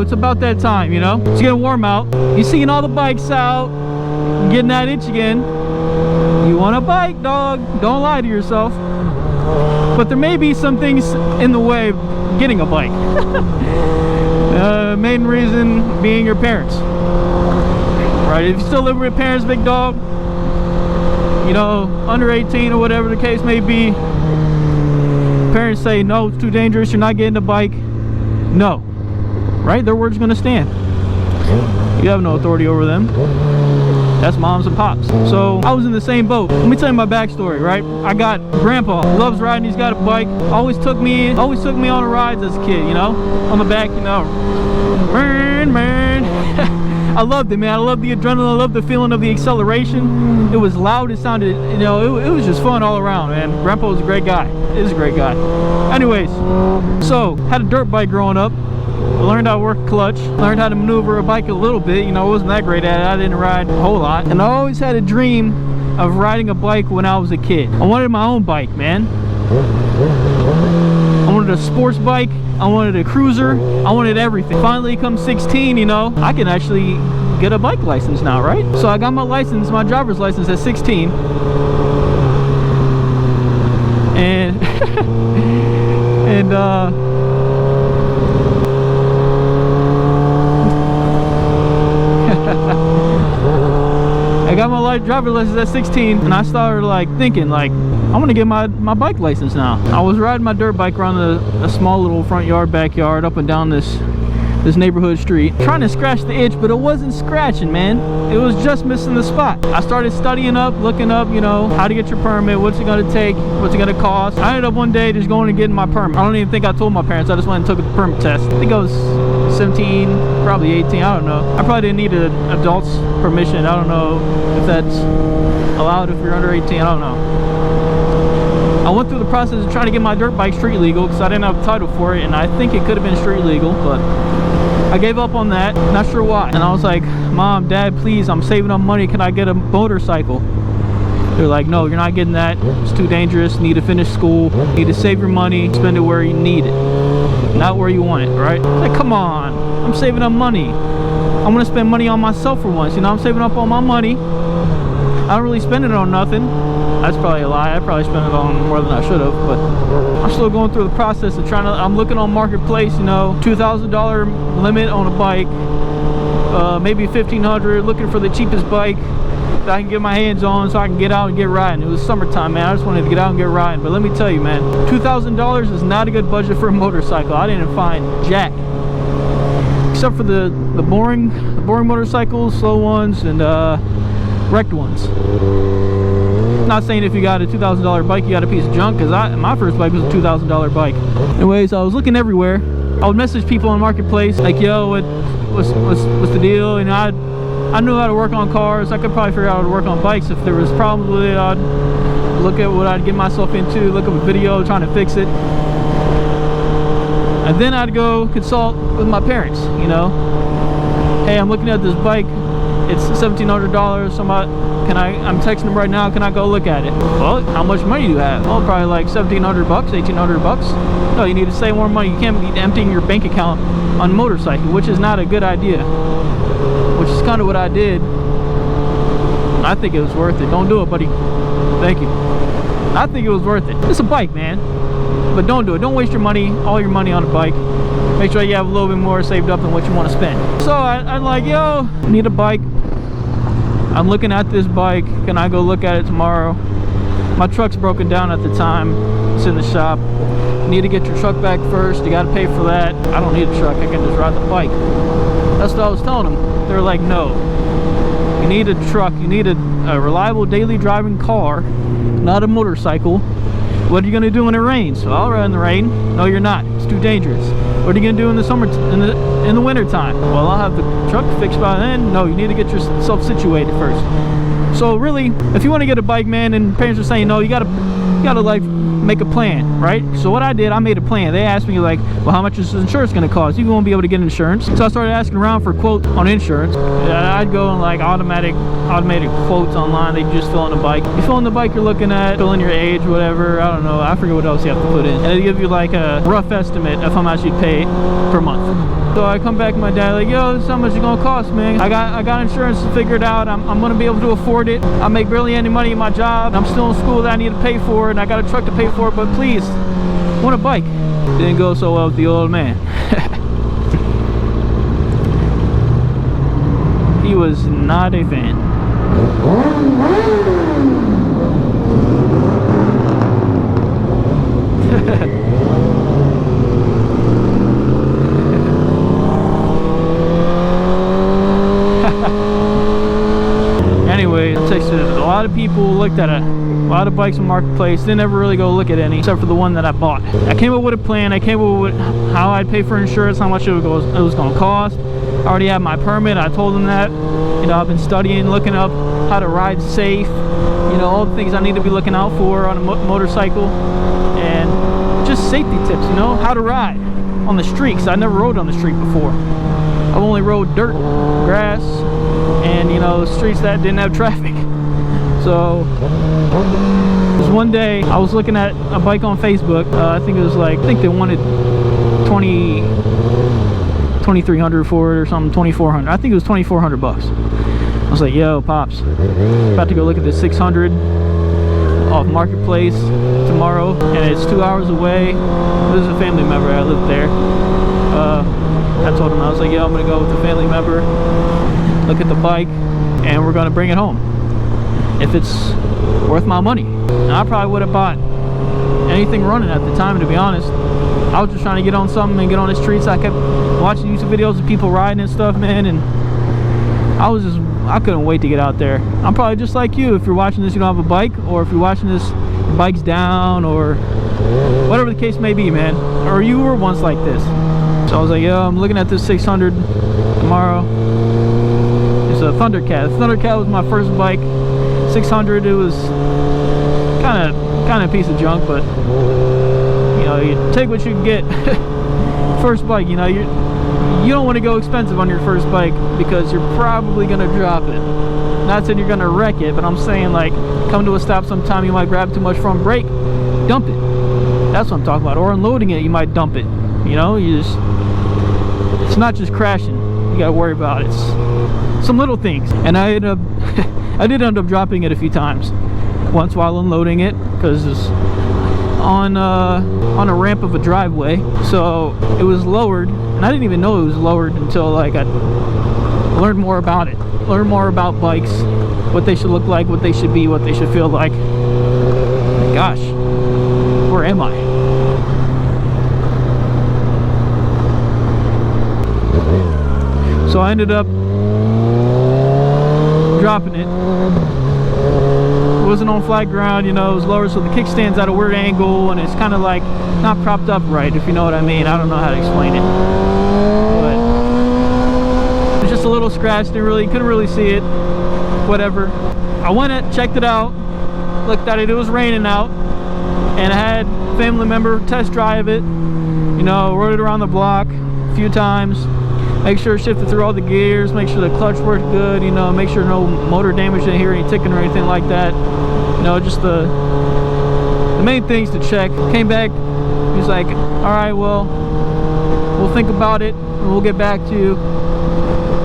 it's about that time, you know? It's getting warm out. You're seeing all the bikes out, getting that itch again. You want a bike, dog. Don't lie to yourself. But there may be some things in the way of getting a bike. Main reason being your parents. Right? If you still live with your parents, big dog, you know, under 18 or whatever the case may be, parents say, no, it's too dangerous, you're not getting a bike. No. Right? Their word's gonna stand. You have no authority over them. That's moms and pops. So I was in the same boat. Let me tell you my backstory, right? I got grandpa, loves riding, he's got a bike. Always took me on rides as a kid, you know? On the back, you know. Man. I loved it, man. I loved the adrenaline. I loved the feeling of the acceleration. It was loud. It sounded, you know, it was just fun all around, man. Grandpa was a great guy. Is a great guy. Anyways, so had a dirt bike growing up. I learned how to work clutch, learned how to maneuver a bike a little bit. You know, I wasn't that great at it. I didn't ride a whole lot. And I always had a dream of riding a bike when I was a kid. I wanted my own bike, man. I wanted a sports bike. I wanted a cruiser. I wanted everything. Finally, come 16, you know, I can actually get a bike license now, right? So I got my license, my driver's license at 16. And I got my driver's license at 16, and I started like thinking, like, I want to get my bike license now. I was riding my dirt bike around a small little front yard, backyard, up and down this neighborhood street, trying to scratch the itch, but it wasn't scratching, man. It was just missing the spot. I started studying up, looking up, you know, how to get your permit, what's it gonna take, what's it gonna cost. I ended up one day just going and getting my permit. I don't even think I told my parents. I just went and took a permit test. I think I was 17, probably 18, I don't know. I probably didn't need an adult's permission. I don't know if that's allowed if you're under 18, I don't know. I went through the process of trying to get my dirt bike street legal because I didn't have a title for it, and I think it could have been street legal, but I gave up on that, not sure why. And I was like, Mom, Dad, please, I'm saving up money, can I get a motorcycle? They're like, no, you're not getting that, it's too dangerous, you need to finish school, you need to save your money, spend it where you need it, not where you want it, right? Like, come on, I'm saving up money. I'm gonna spend money on myself for once, you know, I'm saving up all my money. I don't really spend it on nothing. That's probably a lie. I probably spent it on more than I should have, but I'm still going through the process of I'm looking on Marketplace, you know, $2,000 limit on a bike, maybe $1,500, looking for the cheapest bike that I can get my hands on so I can get out and get riding. It was summertime, man. I just wanted to get out and get riding, but let me tell you, man, $2,000 is not a good budget for a motorcycle. I didn't find jack, except for the boring motorcycles, slow ones, and wrecked ones. Not saying if you got a $2,000 bike you got a piece of junk, because my first bike was a $2,000 bike. Anyways, I was looking everywhere. I would message people on Marketplace like, yo, what's the deal? And I knew how to work on cars. I could probably figure out how to work on bikes. If there was problems with it, I'd look at what I'd get myself into, look up a video trying to fix it, and then I'd go consult with my parents, you know. Hey, I'm looking at this bike, it's $1,700. I'm texting them right now, can I go look at it? Well, how much money do you have? Well, probably like $1,700, $1,800. No, you need to save more money. You can't be emptying your bank account on a motorcycle, which is not a good idea, which is kind of what I did. I think it was worth it. Don't do it, buddy. Thank you. I think it was worth it. It's a bike, man, but don't do it. Don't waste your money, all your money on a bike. Make sure you have a little bit more saved up than what you want to spend. So I'm like, yo, need a bike. I'm looking at this bike. Can I go look at it tomorrow? My truck's broken down at the time. It's in the shop. You need to get your truck back first. You got to pay for that. I don't need a truck. I can just ride the bike. That's what I was telling them. They're like, no. You need a truck. You need a reliable daily driving car, not a motorcycle. What are you going to do when it rains? Well, I'll ride in the rain. No, you're not. It's too dangerous. What are you going to do in the summer, in the winter time? Well, I'll have the truck fixed by then. No, you need to get yourself situated first. So really, if you want to get a bike, man, and parents are saying no, you gotta like make a plan, right? So what I did, I made a plan. They asked me like, well, how much is insurance going to cost? You won't be able to get insurance. So I started asking around for quotes on insurance. I'd go on like automated quotes online. They just fill in the bike. You fill in the bike you're looking at, fill in your age, whatever. I don't know. I forget what else you have to put in. And they give you like a rough estimate of how much you'd pay per month. So I come back to my dad like, yo, this is how much it's gonna cost, man. I got insurance to figure it out. I'm gonna be able to afford it. I make barely any money in my job. I'm still in school that I need to pay for, and I got a truck to pay for, but please, I want a bike. Didn't go so well with the old man. He was not a fan. Anyway, I texted a lot of people, looked at a lot of bikes on Marketplace, didn't ever really go look at any except for the one that I bought. I came up with a plan. I came up with how I'd pay for insurance, how much it was going to cost. I already have my permit. I told them that. You know, I've been studying, looking up how to ride safe, you know, all the things I need to be looking out for on a motorcycle, and just safety tips, you know, how to ride on the street, because I never rode on the street before. I've only rode dirt, grass, and you know, streets that didn't have traffic. So this one day I was looking at a bike on Facebook. I think they wanted 2,300 for it or something, 2,400. I think it was 2,400 bucks. I was like, yo, pops, about to go look at the 600 off Marketplace tomorrow, and it's 2 hours away. This is a family member. I live there. I told him, I was like, yo, I'm gonna go with a family member, look at the bike, and we're gonna bring it home if it's worth my money. And I probably would have bought anything running at the time, to be honest. I was just trying to get on something and get on the streets. I kept watching YouTube videos of people riding and stuff, man, and I couldn't wait to get out there. I'm probably just like you. If you're watching this, you don't have a bike, or if you're watching this, your bike's down, or whatever the case may be, man, or you were once like this. So I was like, yo, I'm looking at this 600 tomorrow. It's a Thundercat. The Thundercat was my first bike. 600, it was kind of a piece of junk, but you know, you take what you can get. First bike, you know, you don't want to go expensive on your first bike because you're probably gonna drop it. Not saying you're gonna wreck it, but I'm saying, like, come to a stop sometime, you might grab too much front brake, dump it. That's what I'm talking about. Or unloading it, you might dump it. You know, it's not just crashing you gotta worry about. It's some little things. And I did end up dropping it a few times. Once while unloading it, because it's on a ramp of a driveway, so it was lowered, and I didn't even know it was lowered until like I learned more about it, learned more about bikes, what they should look like, what they should be, what they should feel like. Gosh, where am I? So I ended up dropping it. It wasn't on flat ground, you know, it was lower, so the kickstand's at a weird angle, and it's kind of like not propped up right, if you know what I mean. I don't know how to explain it, but it was just a little scratch. Couldn't really see it. Whatever. I went and checked it out, looked at it. It was raining out, and I had a family member test drive it. You know, rode it around the block a few times. Make sure it shifted through all the gears, make sure the clutch worked good, you know, make sure no motor damage, didn't hear any ticking or anything like that. You know, just the main things to check. Came back, he's like, all right, well, we'll think about it and we'll get back to you.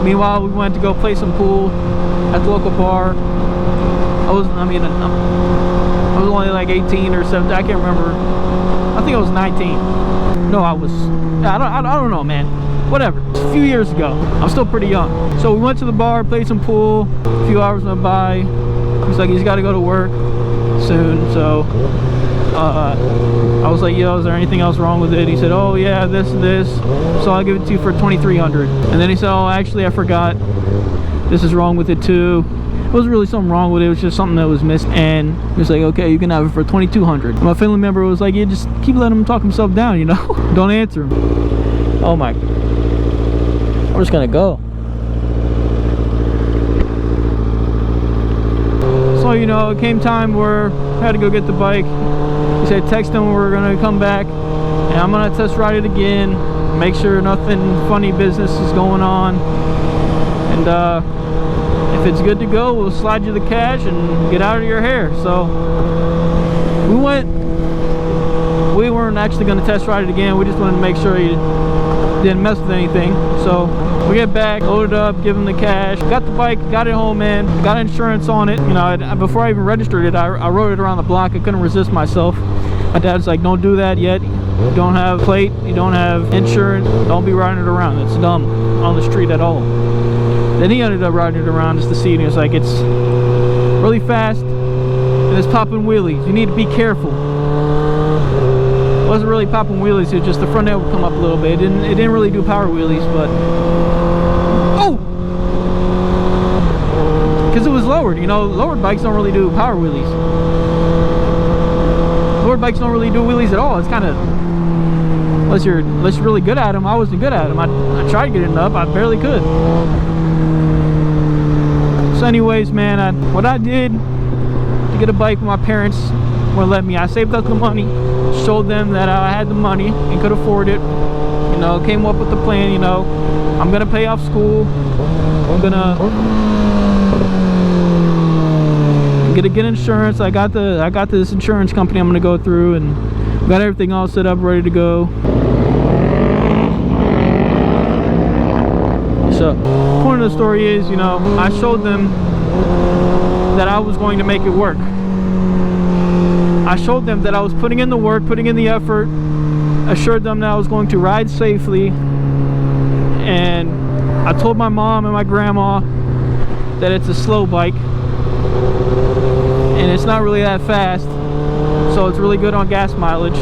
Meanwhile, we went to go play some pool at the local bar. I was only like 18 or 17, I can't remember. I think I was 19. No, I don't know, man. Whatever, it's a few years ago. I'm still pretty young. So we went to the bar, played some pool. A few hours went by. He's like, he's got to go to work soon. So I was like, yo, is there anything else wrong with it? He said, oh yeah, this and this. So I'll give it to you for $2,300. And then he said, oh, actually I forgot, this is wrong with it too. It wasn't really something wrong with it, it was just something that was missed. And he was like, okay, you can have it for $2,200. My family member was like, yeah, just keep letting him talk himself down, you know. Don't answer him. Oh my, we're just gonna go. So, you know, it came time where I had to go get the bike. He said text him, we're gonna come back and I'm gonna test ride it again, make sure nothing funny business is going on, and if it's good to go, we'll slide you the cash and get out of your hair. So we weren't actually going to test ride it again. We just wanted to make sure he didn't mess with anything. So we get back, loaded up, give him the cash, got the bike, got it home, man, got insurance on it. You know, before I even registered it, I rode it around the block. I couldn't resist myself. My dad's like, don't do that yet. You don't have plate, you don't have insurance, don't be riding it around. It's dumb on the street at all. Then he ended up riding it around just to see it. And he was like, it's really fast and it's popping wheelies. You need to be careful. It wasn't really popping wheelies, it was just the front end would come up a little bit. It didn't really do power wheelies, but oh! Because it was lowered, you know, lowered bikes don't really do power wheelies. Lowered bikes don't really do wheelies at all. It's kind of, unless you're really good at them. I wasn't good at them. I tried getting it up, I barely could. So anyways, man, what I did to get a bike when my parents wouldn't let me, I saved up the money, showed them that I had the money and could afford it. You know, came up with the plan. You know, I'm gonna pay off school. I'm gonna get insurance. I got this insurance company I'm gonna go through, and got everything all set up, ready to go. So, point of the story is, you know, I showed them that I was going to make it work. I showed them that I was putting in the work, putting in the effort, assured them that I was going to ride safely, and I told my mom and my grandma that it's a slow bike and it's not really that fast, so it's really good on gas mileage,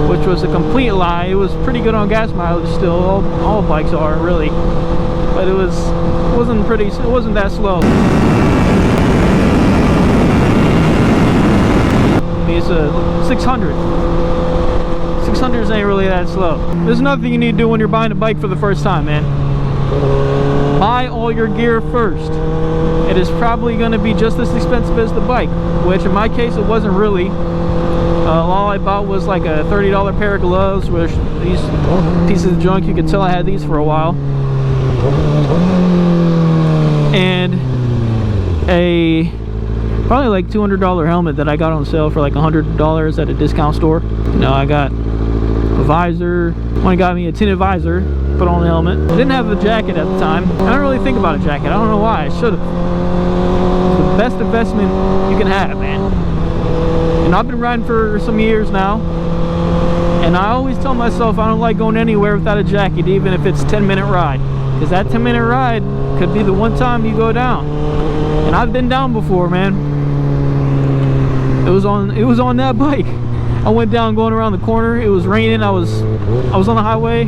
which was a complete lie. It was pretty good on gas mileage still. All bikes are, really, but it wasn't that slow. It's a 600. 600s ain't really that slow. There's nothing you need to do when you're buying a bike for the first time, man. Buy all your gear first. It is probably going to be just as expensive as the bike, which in my case it wasn't really. All I bought was like a $30 pair of gloves, which these pieces of junk, you could tell I had these for a while, and a probably like $200 helmet that I got on sale for like $100 at a discount store. You know, I got a visor. One got me a tinted visor, put on the helmet. I didn't have a jacket at the time. I don't really think about a jacket. I don't know why. I should have. It's the best investment you can have, man. And I've been riding for some years now, and I always tell myself I don't like going anywhere without a jacket, even if it's a 10-minute ride, because that 10-minute ride could be the one time you go down. And I've been down before, man. It was on that bike. I went down going around the corner. It was raining. I was on the highway,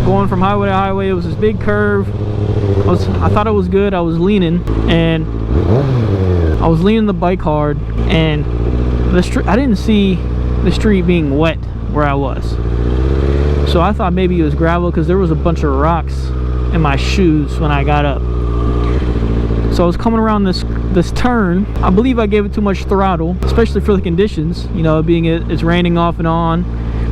going from highway to highway. It was this big curve. I thought it was good. I was leaning, and I was leaning the bike hard, and I didn't see the street being wet where I was. So I thought maybe it was gravel, because there was a bunch of rocks in my shoes when I got up. So I was coming around this turn. I believe I gave it too much throttle, especially for the conditions, you know, being it's raining off and on.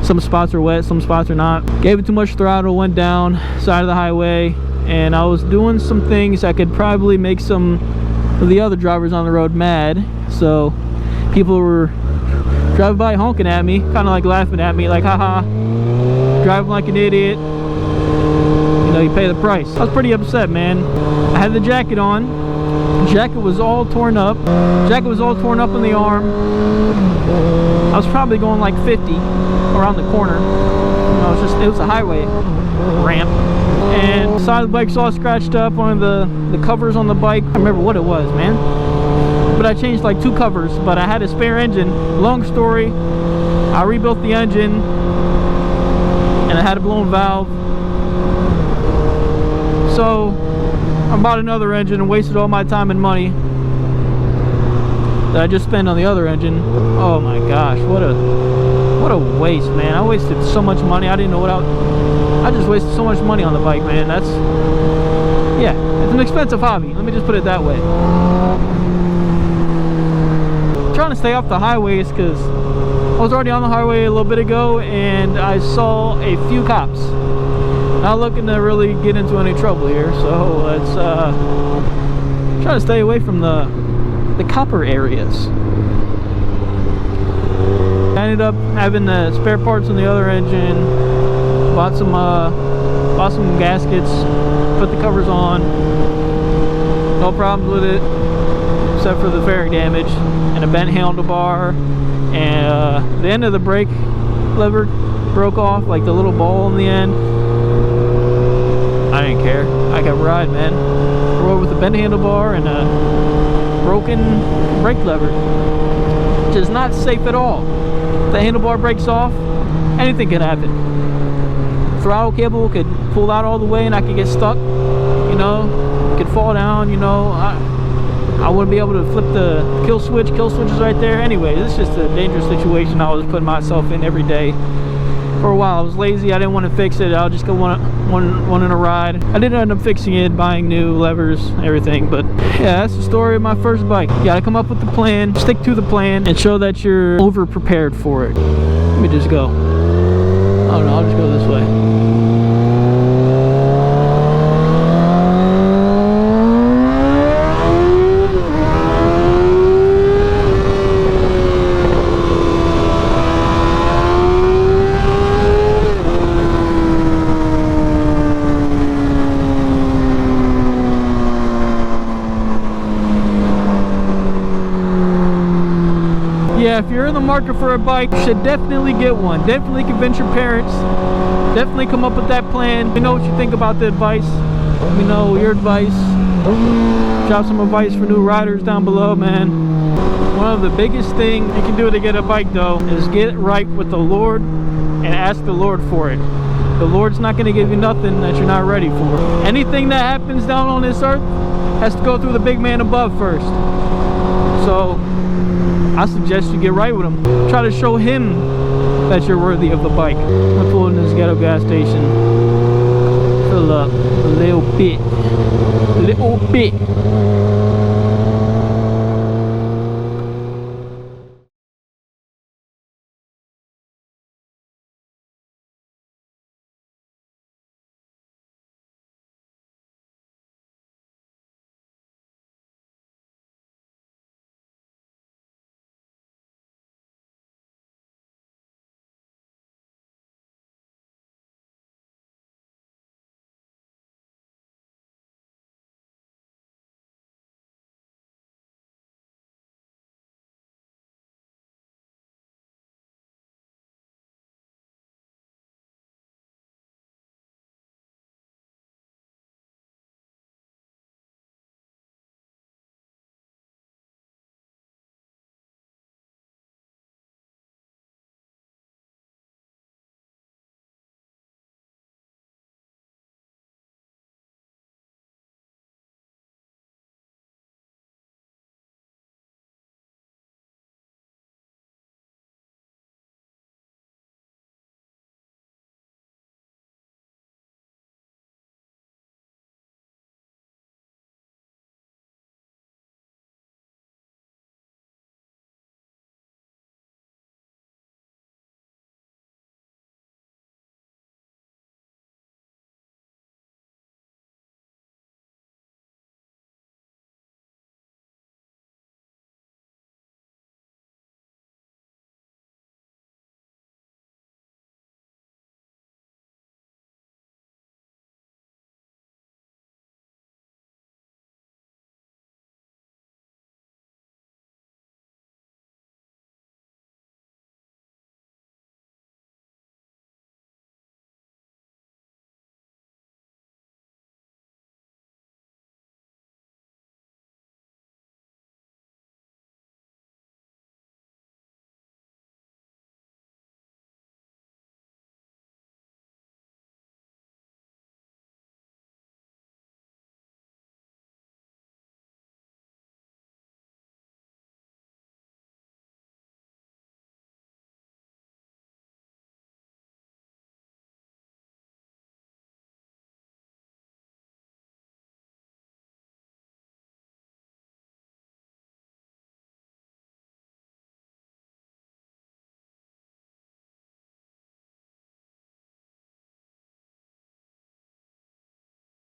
Some spots are wet, some spots are not. Gave it too much throttle, went down side of the highway, and I was doing some things that could probably make some of the other drivers on the road mad. So people were driving by honking at me, kind of like laughing at me, like, haha, driving like an idiot, you know, you pay the price. I was pretty upset, man. I had the jacket on. The jacket was all torn up. Jacket was all torn up in the arm. I was probably going like 50 around the corner. You know, it was a highway ramp, and the side of the bike's all scratched up. One of the covers on the bike, I remember what it was, man, but I changed like 2 covers. But I had a spare engine. Long story, I rebuilt the engine, and I had a blown valve. So I bought another engine and wasted all my time and money that I just spent on the other engine. Oh my gosh, what a waste, man. I wasted so much money. I didn't know what I just wasted so much money on the bike, man. Yeah, it's an expensive hobby. Let me just put it that way. trying to stay off the highways because I was already on the highway a little bit ago and I saw a few cops. Not looking to really get into any trouble here, so let's try to stay away from the copper areas. I ended up having the spare parts on the other engine, bought some gaskets, put the covers on, no problems with it except for the fairing damage and a bent handlebar, and the end of the brake lever broke off, like the little ball in the end. I didn't care, I kept riding, man. Rode with a bent handlebar and a broken brake lever, which is not safe at all. If the handlebar breaks off, anything could happen. Throttle cable could pull out all the way and I could get stuck, you know, could fall down, you know. I wouldn't be able to flip the kill switch. Kill switch is right there. Anyway, this is just a dangerous situation I was putting myself in every day. For a while I was lazy, I didn't want to fix it. I'll just go one in a ride. I did end up fixing it, buying new levers, everything. But yeah, that's the story of my first bike. You gotta come up with the plan, stick to the plan, and show that you're over prepared for it. Let me just go. Oh no, I'll just go this way. Yeah, if you're in the market for a bike, you should definitely get one. Definitely convince your parents. Definitely come up with that plan. Let me know what you think about the advice. Let me know your advice. Drop some advice for new riders down below, man. One of the biggest things you can do to get a bike though is get right with the Lord and ask the Lord for it. The Lord's not going to give you nothing that you're not ready for. Anything that happens down on this earth has to go through the big man above first. So I suggest you get right with him. Try to show him that you're worthy of the bike. I'm gonna pull in this ghetto gas station. Fill up a little bit.